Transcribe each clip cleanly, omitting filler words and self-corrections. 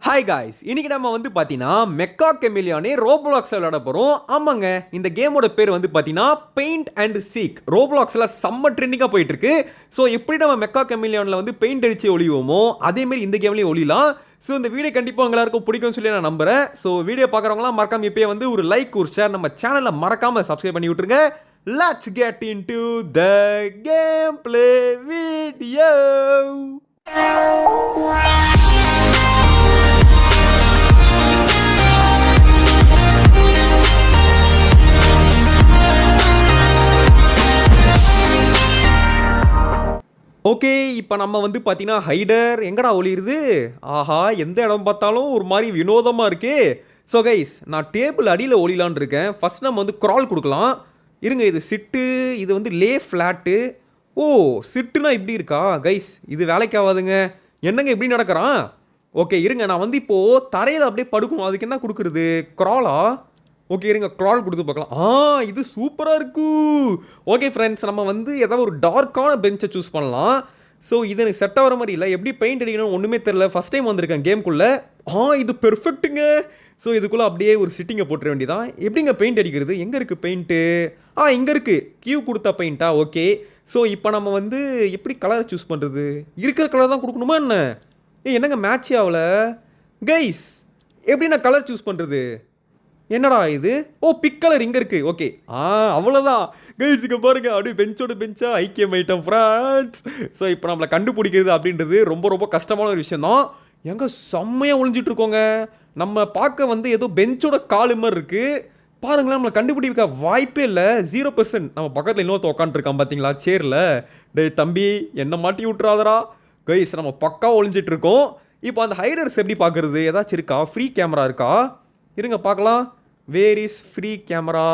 Hi guys, இன்னைக்கு நம்ம வந்து பார்த்தீங்கன்னா மெக்கா கெமிலியானே ரோப்ளாக்ஸில் விளையாட போகிறோம். ஆமாங்க, இந்த கேமோட பேர் வந்து பார்த்தீங்கன்னா பெயிண்ட் அண்ட் சீக். ரோப்ளாக்ஸில் செம்ம ட்ரெண்டிங்காக போயிட்டு இருக்கு. ஸோ எப்படி நம்ம மெக்கா கெமிலியானில் வந்து பெயிண்ட் அடித்து ஒளிவோமோ அதேமாரி இந்த கேம்லேயும் ஒளியலாம். ஸோ இந்த வீடியோ கண்டிப்பாக எல்லாருக்கும் பிடிக்கும்னு சொல்லி நான் நம்புகிறேன். ஸோ வீடியோ பார்க்குறவங்களாம் மறக்காம இப்போயே வந்து ஒரு லைக் ஒரு ஷேர் நம்ம சேனலை மறக்காமல் சப்ஸ்கிரைப் பண்ணி விட்டுருங்க. Let's get into the gameplay video. Okay, இப்போ நம்ம வந்து பார்த்தீங்கன்னா ஹைடர் எங்கடா ஒளிருது? ஆஹா, எந்த இடம் பார்த்தாலும் ஒரு மாதிரி வினோதமாக இருக்கே. ஸோ கைஸ், நான் டேபிள் அடியில் ஒளிலான் இருக்கேன். ஃபர்ஸ்ட் நம்ம வந்து க்ரால் கொடுக்கலாம். இருங்க, இது சிட்டு, இது வந்து லே ஃப்ளாட்டு. ஓ, சிட்டுனா இப்படி இருக்கா கைஸ்? இது வேலைக்கு ஆகாதுங்க. என்னங்க இப்படி நடக்கிறான்? ஓகே இருங்க, நான் வந்து இப்போது தரையில் அப்படியே படுக்கணும். அதுக்கு என்ன கொடுக்குறது? க்ராலா? ஓகே இருங்க, க்ரால் கொடுத்து பார்க்கலாம். இது சூப்பராக இருக்கு. ஓகே ஃப்ரெண்ட்ஸ், நம்ம வந்து ஏதாவது ஒரு டார்க்கான பெஞ்சை சூஸ் பண்ணலாம். ஸோ இது எனக்கு செட் ஆகிற மாதிரி இல்லை. எப்படி பெயிண்ட் அடிக்கணும்னு ஒன்றுமே தெரில. ஃபஸ்ட் டைம் வந்திருக்கேன் கேம்குள்ளே. இது பெர்ஃபெக்ட்டுங்க. ஸோ இதுக்குள்ளே அப்படியே ஒரு சிட்டிங்கை போட்டுற வேண்டியதான். எப்படிங்க பெயிண்ட் அடிக்கிறது? எங்கே இருக்குது பெயிண்ட்டு? இங்கே இருக்குது. கியூ கொடுத்தா பெயிண்ட்டா? ஓகே. ஸோ இப்போ நம்ம வந்து எப்படி கலரை சூஸ் பண்ணுறது? இருக்கிற கலர் தான் கொடுக்கணுமா என்ன? என்னங்க மேட்ச் ஆகல கைஸ்? எப்படி நான் கலர் சூஸ் பண்ணுறது? என்னடா இது? பிக் கலர் இங்கே இருக்குது. ஓகே, அவ்வளோதான் கைஸுக்கு பாருங்க. அப்படியே பெஞ்சோட பெஞ்சா ஐக்கியம் ஐட்டம் ஃப்ரான்ஸ். ஸோ இப்போ நம்மளை கண்டுபிடிக்கிறது அப்படின்றது ரொம்ப ரொம்ப கஷ்டமான ஒரு விஷயம் தான். எங்கே செம்மையாக ஒழிஞ்சிட்டு இருக்கோங்க. நம்ம பார்க்க வந்து ஏதோ பெஞ்சோட காலு மாதிரி இருக்குது. பாருங்களேன், நம்மளை கண்டுபிடிக்க வாய்ப்பே இல்லை. 0%. நம்ம பக்கத்தில் இன்னொருத்த உட்காந்துருக்கான் பார்த்தீங்களா சேரில். டே தம்பி, என்ன மாட்டி விட்றாதரா கைஸ். நம்ம பக்கா ஒழிஞ்சிட்டு இருக்கோம். இப்போ அந்த ஹைடர்ஸ் எப்படி பார்க்குறது? ஏதாச்சும் இருக்கா? ஃப்ரீ கேமரா இருக்கா? இருங்க பார்க்கலாம். Where is free camera?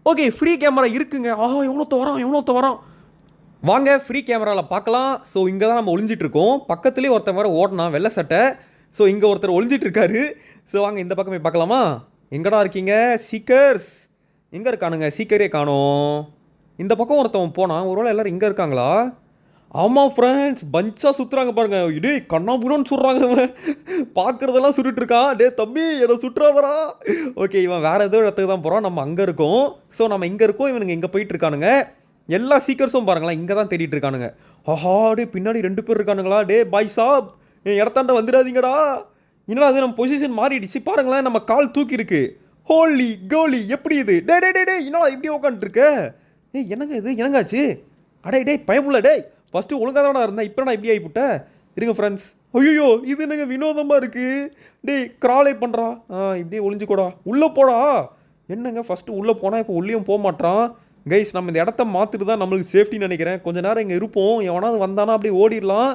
Okay, free camera இருக்குங்க. எவ்வளோத்த வரான். வாங்க ஃப்ரீ கேமராவில் பார்க்கலாம். ஸோ இங்கே தான் நம்ம ஒளிஞ்சிட்டு இருக்கோம். பக்கத்துலேயே ஒருத்தன் வேறு ஓடனா வெள்ளை சட்டை. ஸோ இங்கே ஒருத்தர் ஒளிஞ்சிட்டு இருக்காரு. ஸோ வாங்க இந்த பக்கம் போய் பார்க்கலாமா? எங்கடா இருக்கீங்க சீக்கர்ஸ்? எங்கே இருக்கானுங்க? சீக்கரே காணோம். இந்த பக்கம் ஒருத்தவன் போனான். ஒருவேளை எல்லோரும் இங்கே இருக்காங்களா? ஆமாம் ஃப்ரெண்ட்ஸ், பஞ்சாக சுற்றுறாங்க பாருங்க. இடே கண்ணாபுரம்னு சுடுறாங்க. பார்க்குறதெல்லாம் சுட்டுட்டு இருக்கான். டே தம்பி, என்னை சுற்றுறாதரா? ஓகே, இவன் வேறு ஏதோ இடத்துக்கு தான் போகிறான். நம்ம அங்கே இருக்கோம். ஸோ நம்ம இங்கே இருக்கோம், இவனுங்க இங்கே போயிட்டு இருக்கானுங்க. எல்லா சீக்கர்ஸும் பாருங்களேன் இங்கே தான் தேடிட்டு இருக்கானுங்க. டே பின்னாடி 2 பேர் இருக்கானுங்களா? டே பாய் சாப், என் இடத்தாண்ட வந்துடாதீங்கடா. என்னடா அது, நம்ம பொசிஷன் மாறிடுச்சு பாருங்களேன். நம்ம கால் தூக்கி இருக்கு. ஹோலி கோலி, எப்படி இது? டே என்னடா இப்படி உட்காந்துருக்க? என்னங்க இது? என்னங்காச்சு? டே பயப்புள்ள. டே ஃபஸ்ட்டு ஒழுங்காக தானடா இருந்தேன், இப்போ நான் இப்படி ஆகிவிட்ட. இருங்க ஃப்ரெண்ட்ஸ். ஐயோ, இது என்னங்க வினோதமாக இருக்குது. டே கிராலே பண்ணுறா. இப்படியே ஒளிஞ்சுக்கூடா. உள்ளே போடா. என்னங்க ஃபஸ்ட்டு உள்ளே போனால் இப்போ உள்ளேயும் போக மாட்டான். கைஸ், நம்ம இந்த இடத்த மாற்றிட்டு தான் நம்மளுக்கு சேஃப்டின்னு நினைக்கிறேன். கொஞ்சம் நேரம் இங்கே இருப்போம். எவனாவது வந்தானா அப்படியே ஓடிடலாம்.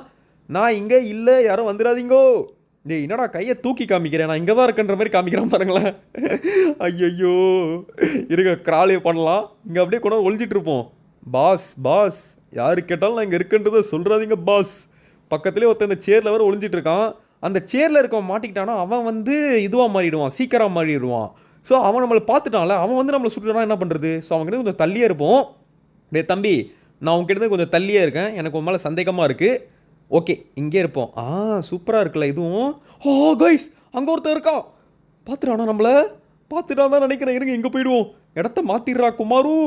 நான் இங்கே இல்லை, யாரும் வந்துடாதீங்கோ. டே என்னடா கையை தூக்கி காமிக்கிறேன்? நான் இங்கே தான் இருக்கன்ற மாதிரி காமிக்கிறேன் பாருங்களேன். ஐயோ இருங்க, கிராலே பண்ணலாம். இங்கே அப்படியே கொண்டு ஒளிஞ்சிட்டு இருப்போம். பாஸ் யாரு கேட்டாலும் நான் இங்கே இருக்குன்றதை சொல்கிறாதீங்க பாஸ். பக்கத்துலேயே ஒருத்தர் இந்த சேரில் வர ஒளிஞ்சிட்டு இருக்கான். அந்த சேரில் இருக்கவன் மாட்டிக்கிட்டானா அவன் வந்து இதுவாக மாறிடுவான், சீக்கிரம் மாறிடுவான். ஸோ அவன் நம்மளை பார்த்துட்டான்ல, அவன் வந்து நம்மளை சுட்டுட்டானா என்ன பண்ணுறது? ஸோ அவங்ககிட்ட கொஞ்சம் தள்ளியே இருப்போம். டே தம்பி, நான் உங்ககிட்ட கொஞ்சம் தள்ளியே இருக்கேன். எனக்கு உன் மேலே சந்தேகமாக இருக்குது. ஓகே, இங்கே இருப்போம். சூப்பராக இருக்குல்ல இதுவும். கைஸ், அங்கே ஒருத்தர் இருக்கான். பார்த்துட்டானா நம்மளை? பார்த்துட்டான் தான் நினைக்கிறேன். இருங்க இங்கே போயிடுவோம். இடத்த மாற்றிடுறா குமாரு.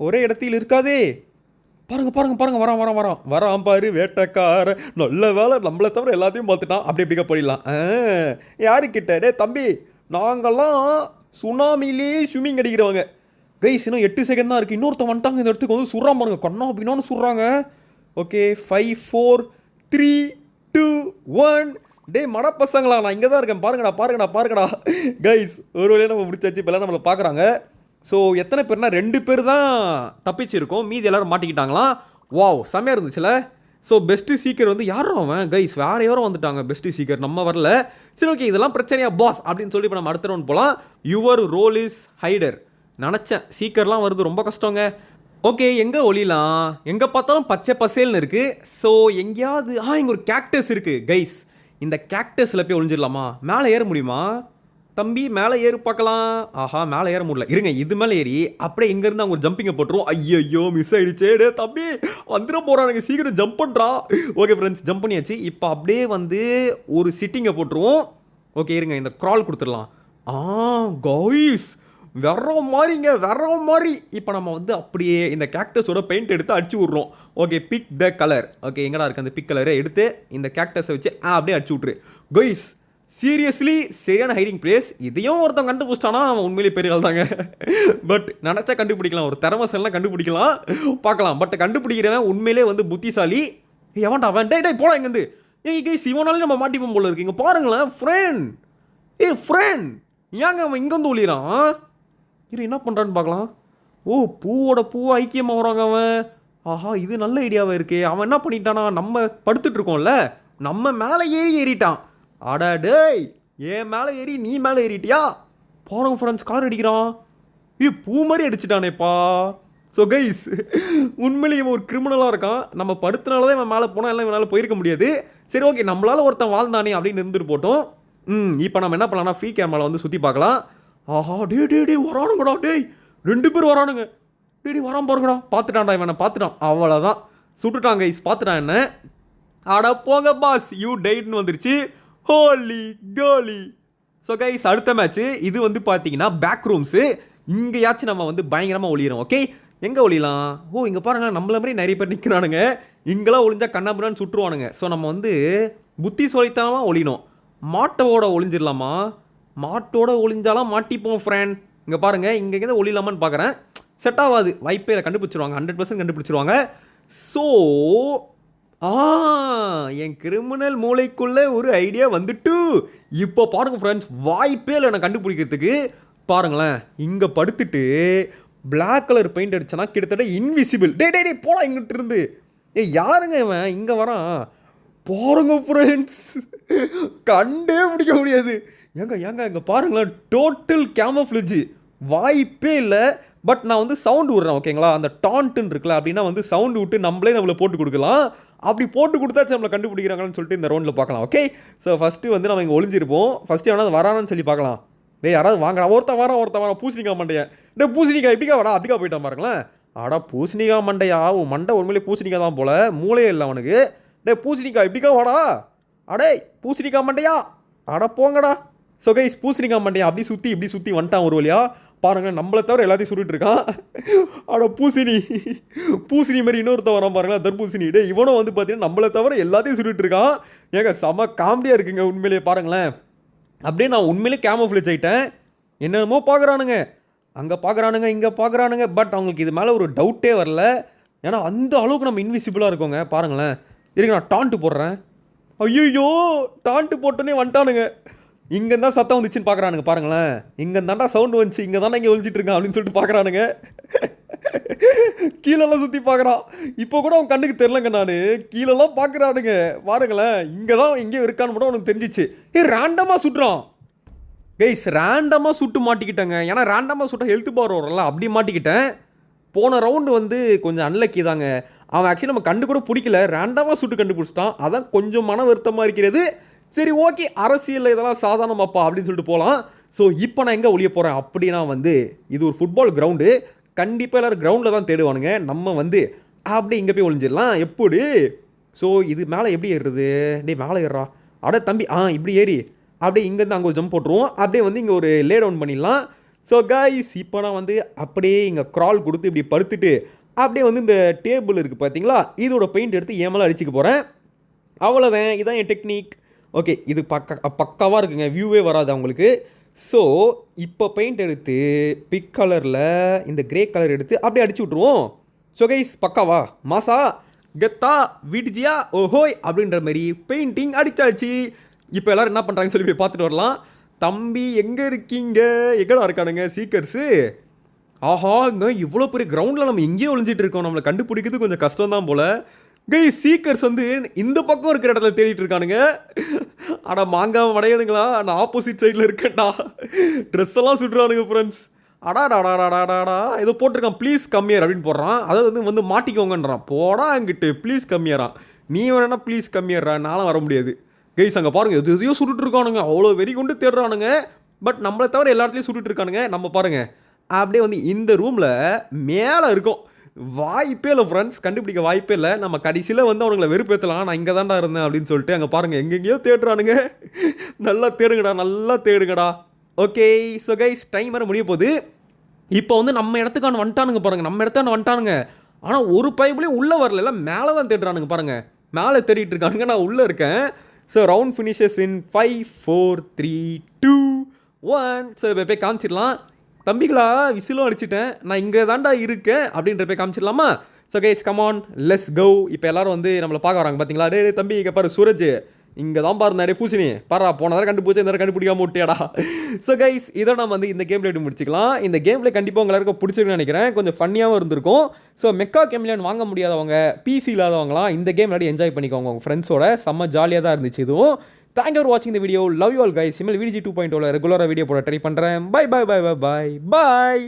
ஒரே இடத்தில் இருக்காதே. பாருங்க வரான் பாரு வேட்டக்கார. நல்ல வேலை, நம்மளை தவிர எல்லாத்தையும் பார்த்துட்டான். அப்படிக்க போயிடலாம். யாருக்கிட்ட? டே தம்பி, நாங்கள்லாம் சுனாமிலே ஸ்விம்மிங் அடிக்கிறவங்க கைஸ். இன்னும் 8 செகண்ட் தான் இருக்குது. இன்னொருத்த வந்துட்டாங்க இந்த இடத்துக்கு வந்து சுடுறான் பாருங்க. கண்ணா அப்படின்னான்னு சுடுறாங்க. ஓகே, 5 4 3 2 1. டே மட பசங்களா, நான் இங்கே தான் இருக்கேன். பாருங்கடா கைஸ். ஒரு வழியாக நம்ம முடிச்சாச்சு. இப்போலாம் நம்மளை பார்க்குறாங்க. ஸோ எத்தனை பேர்னா 2 பேர் தான் தப்பிச்சிருக்கோம். மீதி எல்லோரும் மாட்டிக்கிட்டாங்களாம். வாவ், செம்மையாக இருந்துச்சுல. ஸோ பெஸ்ட்டு சீக்கர் வந்து யாரும் அவன் கைஸ்? வேறு யாரும் வந்துட்டாங்க பெஸ்ட்டு சீக்கர். நம்ம வரல. சரி ஓகே, இதெல்லாம் பிரச்சனையா பாஸ் அப்படின்னு சொல்லி இப்போ நம்ம அடுத்த ரவுண்ட் போகலாம். Your role is hider. நினச்சேன் சீக்கர்லாம் வருது, ரொம்ப கஷ்டங்க. ஓகே, எங்கே ஒளிலாம்? எங்கே பார்த்தாலும் பச்சை பசேல்னு இருக்குது. ஸோ எங்கேயாவது இங்கே ஒரு கேக்டஸ் இருக்குது கைஸ். இந்த கேக்டஸில் போய் ஒளிஞ்சிடலாமா? மேலே ஏற முடியுமா? தம்பி மேலே ஏறு பார்க்கலாம். ஆஹா, மேலே ஏற முடியல. இருங்க, இது மேலே ஏறி அப்படியே இங்கேருந்து அவங்க ஜம்பிங்கை போட்டுருவோம். ஐயோ மிஸ் ஆகிடுச்சே. டே தம்பி, வந்துட போகிறானுங்க, சீக்கிரம் ஜம்ப் பண்ணுறா. ஓகே ஃப்ரெண்ட்ஸ், ஜம்ப் பண்ணியாச்சு. இப்போ அப்படியே வந்து ஒரு சிட்டிங்கை போட்டுருவோம். ஓகே இருங்க, இந்த க்ரால் கொடுத்துடலாம். ஆ காய்ஸ், வேற மாதிரிங்க, வேற மாதிரி. இப்போ நம்ம வந்து அப்படியே இந்த கேக்டஸோட பெயிண்ட் எடுத்து அடிச்சு விட்றோம். Okay pick the colour. Okay எங்கடா இருக்குது அந்த பிக் கலரை எடுத்து இந்த கேக்டஸை வச்சு அப்படியே அடிச்சு விட்ரு. காய்ஸ் சீரியஸ்லி சரியான ஹைடிங் பிளேஸ். இதையும் ஒருத்தன் கண்டுபிடிச்சிட்டானா அவன் உண்மையிலேயே பெரிய ஆள் தாங்க. பட் நினச்சா கண்டுபிடிக்கலாம், ஒரு திறமசெல்லாம் கண்டுபிடிக்கலாம், பார்க்கலாம். பட் கண்டுபிடிக்கிறவன் உண்மையிலே வந்து புத்திசாலி. எவன்டா அவன்? டே போடா இங்கேருந்து. கைஸ் இவனாலே நம்ம மாட்டிப்போம் போல இருக்கு. இங்கே பாருங்களேன் ஃப்ரெண்ட். ஃப்ரெண்ட் ஏங்க அவன் இங்கே வந்து ஒளிறான்? இரு என்ன பண்ணுறான்னு பார்க்கலாம். ஓ பூவோட பூவை ஐக்கியமாக வராங்க அவன். ஆஹா இது நல்ல ஐடியாவாக இருக்கே. அவன் என்ன பண்ணிட்டானா, நம்ம படுத்துட்டு இருக்கோம்ல, நம்ம மேலே ஏறிட்டான். அடா டேய், ஏன் மேலே ஏறி நீ மேலே ஏறிட்டியா? பாருங்க ஃப்ரெண்ட்ஸ், கலர் அடிக்கிறான். பூ மாதிரி அடிச்சிட்டானேப்பா. ஸோ கைஸ் உண்மையிலேயே இவன் ஒரு கிரிமினலாக இருக்கான். நம்ம படுத்தினால தான் இவன் மேலே போனால் எல்லாம் இவனால் போயிருக்க முடியாது. சரி ஓகே, நம்மளால் ஒருத்தன் வாழ்ந்தானே அப்படின்னு இருந்துட்டு போட்டோம். இப்போ நம்ம என்ன பண்ணலாம்னா ஃப்ரீ கேமராவில் வந்து சுற்றி பார்க்கலாம். ஆஹா டே வரானுங்கடா. டேய் 2 பேர் வரானுங்க. டே வரான் பாருங்கடா. பார்த்துட்டான்டா இவனை, பார்த்துட்டான். அவ்வளோதான், சுட்டுட்டான் கைஸ், பார்த்துட்டான் என்ன. அட போங்க பாஸ், யூ டைட்னு வந்துருச்சு. ஹோலி கோலி. ஸோ கைஸ் அடுத்த மேட்ச்சு இது வந்து பார்த்தீங்கன்னா பேக் ரூம்ஸு. இங்கேயாச்சும் நம்ம வந்து பயங்கரமாக ஒளியிறோம். ஓகே எங்கே ஒளியலாம்? ஓ இங்கே பாருங்கள், நம்மள மாதிரி நிறைய பேர் நிற்கிறானுங்க. இங்கெல்லாம் ஒளிஞ்சா கண்ணாபிரான்னு சுட்டுருவானுங்க. ஸோ நம்ம வந்து புத்தி சொல்லித்தனமாக ஒளியணும். மாட்டோட ஒளிஞ்சிடலாமா? மாட்டோட ஒளிஞ்சாலாம் மாட்டிப்போம் ஃப்ரெண்ட். இங்கே பாருங்கள், இங்கே ஒளியலாமான்னு பார்க்குறேன். செட் ஆகாது, வாய்ப்பே இல்லை, கண்டுபிடிச்சிருவாங்க, 100% கண்டுபிடிச்சிருவாங்க. ஸோ என் கிரிமினல் மூளைக்குள்ளே ஒரு ஐடியா வந்துட்டு. இப்போ பாருங்கள் ஃப்ரெண்ட்ஸ், வாய்ப்பே இல்லை நான் கண்டுபிடிக்கிறதுக்கு. பாருங்களேன், இங்கே படுத்துட்டு பிளாக் கலர் பெயிண்ட் அடிச்சனா கிட்டத்தட்ட இன்விசிபிள். டே போடா இங்கிட்டு இருந்து. யாருங்க இவன் இங்கே வரான்? பாருங்க ஃப்ரெண்ட்ஸ், கண்டே பிடிக்க முடியாது. ஏங்க இங்கே பாருங்களேன், டோட்டல் கேமோஃப்ளேஜ், வாய்ப்பே இல்லை. பட் நான் வந்து சவுண்டு விட்றேன் ஓகேங்களா. அந்த டான்ட்டுன்னு இருக்குல்ல, அப்படின்னா வந்து சவுண்டு விட்டு நம்மளை போட்டு கொடுக்கலாம். அப்படி போட்டு கொடுத்தாச்சு நம்மளை கண்டுபிடிக்கிறாங்கன்னு சொல்லிட்டு இந்த ரவுண்டில் பார்க்கலாம். ஓகே ஸோ ஃபஸ்ட்டு வந்து நம்ம இங்கே ஒளிஞ்சிருப்போம். ஃபஸ்ட்டு எவனாவது வரானு சொல்லி பார்க்கலாம். யாராவது வாங்கடா. ஒருத்தன் வரான் பூசணிக்காய் மண்டையா. பூசணிக்காய் எப்படிக்கா வரா? அப்படிக்கா போயிட்டான் பாருங்களேன். பூசணிக்காய் மண்டையா? மண்டை உண்மையிலே பூசணிக்காய் தான் போல, மூளையே இல்லை அவனுக்கு. பூசணிக்காய் எப்படிக்கா வாடா? பூசணிக்காய் மண்டையா? போங்கடா. ஸோ கைஸ் பூசணிக்காய் மண்டையா அப்படி சுற்றி வந்துட்டான் ஒரு வழியா. பாருங்கள், நம்மளை தவிர எல்லாத்தையும் சுட்டுட்டு இருக்கான். பூசணி மாதிரி இன்னொருத்தன் வரான் பாருங்களேன், தர்பூசணி. இவனும் வந்து பார்த்தீங்கன்னா நம்மளை தவிர எல்லாத்தையும் சுட்டுட்டு இருக்கான். ஏங்க செம காமெடியாக இருக்குங்க உண்மையிலேயே. பாருங்களேன், அப்படியே நான் உண்மையிலே கேமோஃப்ளேஜ் ஆகிட்டேன். என்னென்னமோ பார்க்குறானுங்க, அங்கே பார்க்குறானுங்க, இங்கே பார்க்குறானுங்க. பட் அவங்களுக்கு இது மேலே ஒரு டவுட்டே வரல. ஏன்னா அந்த அளவுக்கு நம்ம இன்விசிபிளாக இருக்கோங்க. பாருங்களேன், இருக்கு நான் டான்ட்டு போடுறேன். ஐயோ டான்ட்டு போட்டோன்னே வந்துட்டானுங்க. இங்கே தான் சத்தம் வந்துச்சுன்னு பார்க்குறானுங்க. பாருங்களேன், இங்கே தாண்டா சவுண்டு வந்துச்சு, இங்கே தானே இங்கே ஒழிச்சிட்டு இருக்கான் அப்படின்னு சொல்லிட்டு பார்க்குறானுங்க. கீழெல்லாம் சுற்றி பார்க்குறான். இப்போ கூட அவன் கண்ணுக்கு தெரிலங்க, நான் கீழெல்லாம் பார்க்குறானுங்க. பாருங்களேன், இங்கே தான் எங்கேயும் இருக்கான்னு மட்டும் அவனுக்கு தெரிஞ்சிச்சு. ரேண்டமாக சுட்டுறான் கைஸ், ரேண்டமாக சுட்டு மாட்டிக்கிட்டேங்க. ஏன்னா ரேண்டமாக சுட்ட ஹெல்த் பார் வரல, அப்படி மாட்டிக்கிட்டேன். போன ரவுண்டு வந்து கொஞ்சம் அன்லக்கி தாங்க. அவன் ஆக்சுவலி நம்ம கண்டு கூட பிடிக்கல, ரேண்டமாக சுட்டு கண்டுபிடிச்சிட்டான். அதான் கொஞ்சம் மன வருத்தமாக இருக்கிறது. சரி ஓகே, அரசியலில் இதெல்லாம் சாதாரணமாப்பா அப்படின்னு சொல்லிட்டு போகலாம். ஸோ இப்போ நான் எங்கே ஒளிய போகிறேன் அப்படின்னா வந்து இது ஒரு ஃபுட்பால் கிரவுண்டு. கண்டிப்பாக எல்லோரும் கிரவுண்டில் தான் தேடுவானுங்க. நம்ம வந்து அப்படியே இங்கே போய் ஒளிஞ்சிடலாம். எப்படி? ஸோ இது மேலே எப்படி ஏறுறது? மேலே ஏறுறா. தம்பி இப்படி ஏறி அப்படியே இங்கேருந்து அங்கே ஒரு ஜம்ப் போட்டுருவோம். அப்படியே வந்து இங்கே ஒரு லே டவுன் பண்ணிடலாம். ஸோ கைஸ் இப்போ நான் வந்து அப்படியே இங்கே க்ரால் கொடுத்து இப்படி படுத்துட்டு அப்படியே வந்து இந்த டேபிள் இருக்குது பார்த்தீங்களா, இதோட பெயிண்ட் எடுத்து ஏமலாம் அடிச்சுக்க போகிறேன். அவ்வளோதான், இதுதான் என் டெக்னிக். ஓகே இது பக்காவாக இருக்குங்க, வியூவே வராது அவங்களுக்கு. ஸோ இப்போ பெயிண்ட் எடுத்து பிக் கலரில் இந்த கிரே கலர் எடுத்து அப்படியே அடிச்சு விட்ருவோம். ஸோ கைஸ் பக்காவா மாசா கெத்தா விடிஜியா ஓஹோய் அப்படின்ற மாதிரி பெயிண்டிங் அடிச்சாச்சு. இப்போ எல்லோரும் என்ன பண்ணுறாங்கன்னு சொல்லி போய் பார்த்துட்டு வரலாம். தம்பி எங்கே இருக்கீங்க? எங்கடா இருக்கானுங்க சீக்கர்ஸு? ஆஹாங்க, இவ்வளோ பெரிய கிரவுண்டில் நம்ம எங்கேயோ ஒழிஞ்சிட்டு இருக்கோம். நம்மளை கண்டுபிடிக்கிறது கொஞ்சம் கஷ்டம் தான் போல். கைஸ் சீக்கர்ஸ் வந்து இந்த பக்கம் இருக்கிற இடத்துல தேடிட்டு இருக்கானுங்க. மாங்காய் வடையணுங்களா? நான் ஆப்போசிட் சைடில் இருக்கேன்டா. ட்ரெஸ் எல்லாம் சுடுறானுங்க ஃப்ரெண்ட்ஸ். அடாடாடாடாடாடா ஏதோ போட்டிருக்கான் ப்ளீஸ் கம்மியர் அப்படின்னு போடுறான். அதாவது வந்து மாட்டிக்கோங்கன்றான். போடா அங்கிட்டு ப்ளீஸ் கம்மியரான். நீ வேணா ப்ளீஸ் கம்மியர்றா, நானும் வர முடியாது. கைஸ் அங்கே பாருங்கள், எதையோ சுட்டுட்டு இருக்கானுங்க. அவ்வளோ வெறி கொண்டு தேடுறானுங்க. பட் நம்மளை தவிர எல்லா இடத்துலையும் சுட்டுட்டு இருக்கானுங்க. நம்ம பாருங்கள் அப்படியே வந்து இந்த ரூமில் மேலே இருக்கும். வாய்ப்பே இல்லை ஃப்ரெண்ட்ஸ், கண்டுபிடிக்க வாய்ப்பே இல்லை. நம்ம கடைசியில் வந்து அவனுங்களை வெறுப்பேற்றலாம், நான் இங்கே தான்டா இருந்தேன் அப்படின்னு சொல்லிட்டு. அங்கே பாருங்கள் எங்கெங்கேயோ தேடுறானுங்க. நல்லா தேடுங்கடா, நல்லா தேடுங்கடா. ஓகே ஸோ கைஸ், டைம் வர முடிய போகுது. இப்போ வந்து நம்ம இடத்துக்கான வந்துட்டானுங்க பாருங்கள், நம்ம இடத்தான வந்துட்டானுங்க. ஆனால் ஒரு பைப்லேயும் உள்ளே வரல, மேலே தான் தேடுறானுங்க பாருங்கள். மேலே தேடிட்டு இருக்கானுங்க, நான் உள்ளே இருக்கேன். ஸோ ரவுண்ட் ஃபினிஷஸ் இன் 5 4 3 2 1. ஸோ இப்போ போய் காமிச்சிடலாம். தம்பிகளா விசிலும் அடிச்சிட்டேன், நான் இங்கே தாண்டா இருக்கேன் அப்படின்ற போய் காமிச்சிடலாமா? So guys come on let's go. இப்போ எல்லாரும் வந்து நம்மளை பார்க்க வராங்க பார்த்தீங்களா? டே தம்பி இங்கே பாரு சூரஜ், இங்கே தான் பாருந்தா டே பூசணி பாரா, போன தடவை கண்டுபிடிச்சா இந்த தடவை கண்டுபிடிக்காம விட்டியாடா. ஸோ கைஸ் இதை நம்ம வந்து இந்த கேம்ல எப்படி முடிச்சிக்கலாம். இந்த கேம்ல கண்டிப்பாக உங்களுக்கு பிடிச்சிருக்குன்னு நினைக்கிறேன், கொஞ்சம் ஃபன்னியாகவும் இருந்திருக்கும். ஸோ மெக்கா கேமிலியன் வாங்க முடியாதவங்க, பிசி இல்லாதவங்களாம் இந்த கேம் விளையாடி என்ஜாய் பண்ணிக்கோங்க உங்கள் ஃப்ரெண்ட்ஸோட. செம்ம ஜாலியாக தான் இருந்துச்சு இதுவும். தேங்க் யூ ஃபார் வாட்சிங் the video. Love you all guys. இனிமேல் VDG 2.0 ரெகுலராக வீடியோ போட ட்ரை பண்ணுறேன். Bye bye bye bye bye பாய்.